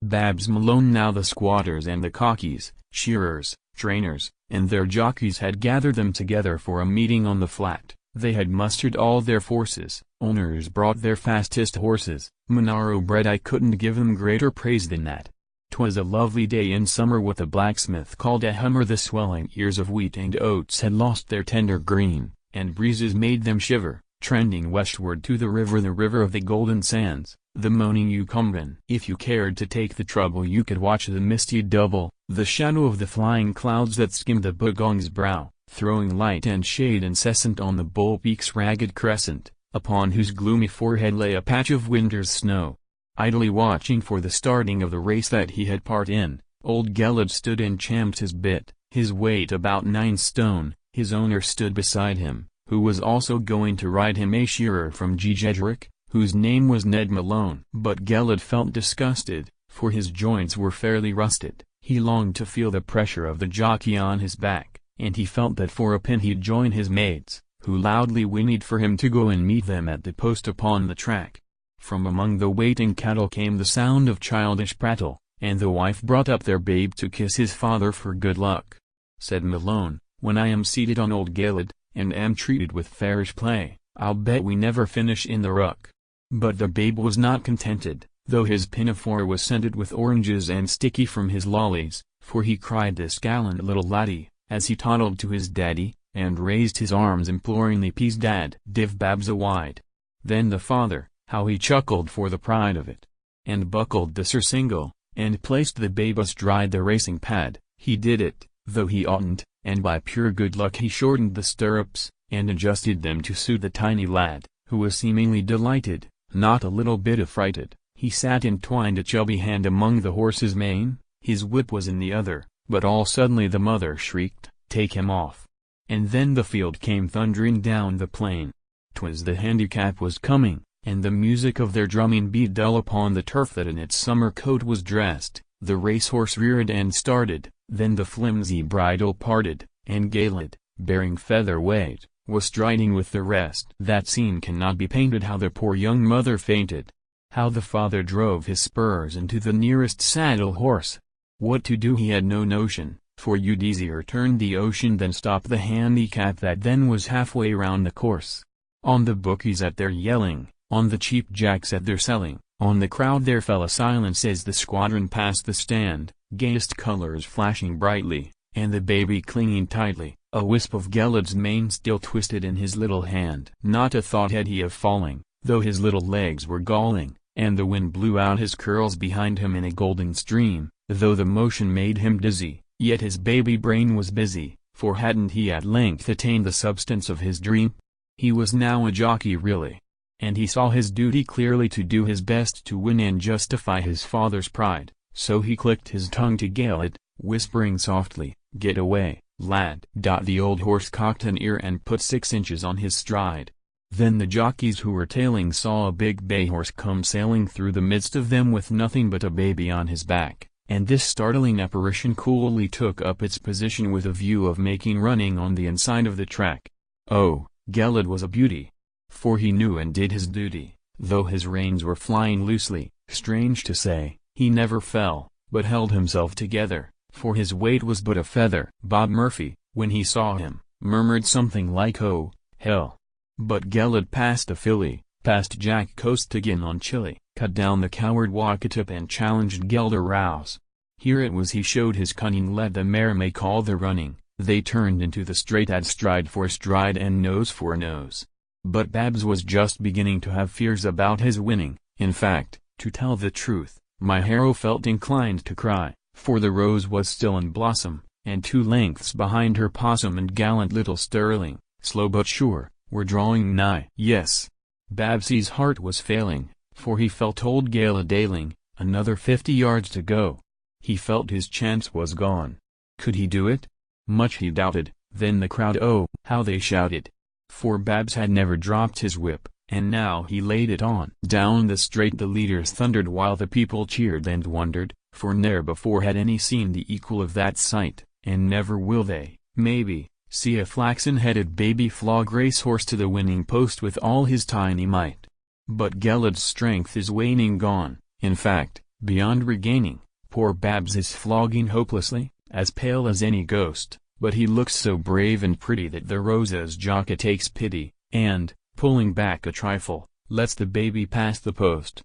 Babs Malone. Now the squatters and the cockies, shearers, trainers, and their jockeys had gathered them together for a meeting on the flat. They had mustered all their forces, owners brought their fastest horses, Monaro bred. I couldn't give them greater praise than that. 'Twas a lovely day in summer, what the blacksmith called a hummer. The swelling ears of wheat and oats had lost their tender green, and breezes made them shiver, trending westward to the river of the golden sands, the moaning Eucumben. If you cared to take the trouble, you could watch the misty double, the shadow of the flying clouds that skimmed the Bogong's brow, throwing light and shade incessant on the Bull Peak's ragged crescent, upon whose gloomy forehead lay a patch of winter's snow. Idly watching for the starting of the race that he had part in, old Gelid stood and champed his bit, his weight about 9 stone. His owner stood beside him, who was also going to ride him, a shearer from Jedrick, whose name was Ned Malone. But Gelid felt disgusted, for his joints were fairly rusted. He longed to feel the pressure of the jockey on his back, and he felt that for a pin he'd join his mates, who loudly whinnied for him to go and meet them at the post upon the track. From among the waiting cattle came the sound of childish prattle, and the wife brought up their babe to kiss his father for good luck. Said Malone, "When I am seated on old Gelid, and am treated with fairish play, I'll bet we never finish in the ruck." But the babe was not contented, though his pinafore was scented with oranges and sticky from his lollies, for he cried, "This gallant little laddie," as he toddled to his daddy, and raised his arms imploringly, "Peace dad, div Babs a wide." Then the father, how he chuckled for the pride of it, and buckled the surcingle, and placed the babe astride the racing pad. He did it, though he oughtn't, and by pure good luck he shortened the stirrups, and adjusted them to suit the tiny lad, who was seemingly delighted, not a little bit affrighted. He sat and twined a chubby hand among the horse's mane, his whip was in the other, but all suddenly the mother shrieked, "Take him off!" And then the field came thundering down the plain. 'Twas the handicap was coming, and the music of their drumming beat dull upon the turf that in its summer coat was dressed. The racehorse reared and started, then the flimsy bridle parted, and Gelid, bearing feather weight, was striding with the rest. That scene cannot be painted, how the poor young mother fainted, how the father drove his spurs into the nearest saddle horse. What to do he had no notion, for you'd easier turn the ocean than stop the handicap that then was halfway round the course. On the bookies at their yelling, on the cheap jacks at their selling, on the crowd there fell a silence as the squadron passed the stand, gayest colors flashing brightly, and the baby clinging tightly, a wisp of Gelid's mane still twisted in his little hand. Not a thought had he of falling, though his little legs were galling, and the wind blew out his curls behind him in a golden stream, though the motion made him dizzy, yet his baby brain was busy, for hadn't he at length attained the substance of his dream? He was now a jockey really, and he saw his duty clearly to do his best to win and justify his father's pride, so he clicked his tongue to Gelid, whispering softly, "Get away, lad." The old horse cocked an ear and put 6 inches on his stride. Then the jockeys who were tailing saw a big bay horse come sailing through the midst of them with nothing but a baby on his back, and this startling apparition coolly took up its position with a view of making running on the inside of the track. Oh, Gelid was a beauty, for he knew and did his duty. Though his reins were flying loosely, strange to say, he never fell, but held himself together, for his weight was but a feather. Bob Murphy, when he saw him, murmured something like, "Oh, hell." But Gelid passed a filly, passed Jack Costigan on Chile, cut down the coward Wakatup and challenged Gelder Rouse. Here it was he showed his cunning, let the mare make all the running. They turned into the straight at stride for stride and nose for nose. But Babs was just beginning to have fears about his winning. In fact, to tell the truth, my hero felt inclined to cry, for the rose was still in blossom, and 2 lengths behind her Possum and gallant little Sterling, slow but sure, were drawing nigh. Yes, Babsy's heart was failing, for he felt old Gelid ailing, another 50 yards to go. He felt his chance was gone. Could he do it? Much he doubted. Then the crowd, oh, how they shouted! For Babs had never dropped his whip, and now he laid it on. Down the straight the leaders thundered while the people cheered and wondered, for ne'er before had any seen the equal of that sight, and never will they, maybe, see a flaxen-headed baby flog racehorse to the winning post with all his tiny might. But Gelid's strength is waning gone. In fact, Beyond regaining, poor Babs is flogging hopelessly, as pale as any ghost, but he looks so brave and pretty that the Rosa's jockey takes pity, and, pulling back a trifle, lets the baby pass the post.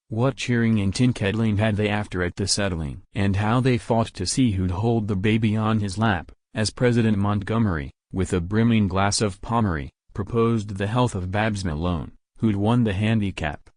What cheering and tin-kettling had they after at the settling! And how they fought to see who'd hold the baby on his lap, as President Montgomery, with a brimming glass of Pommery, proposed the health of Babs Malone, who'd won the handicap.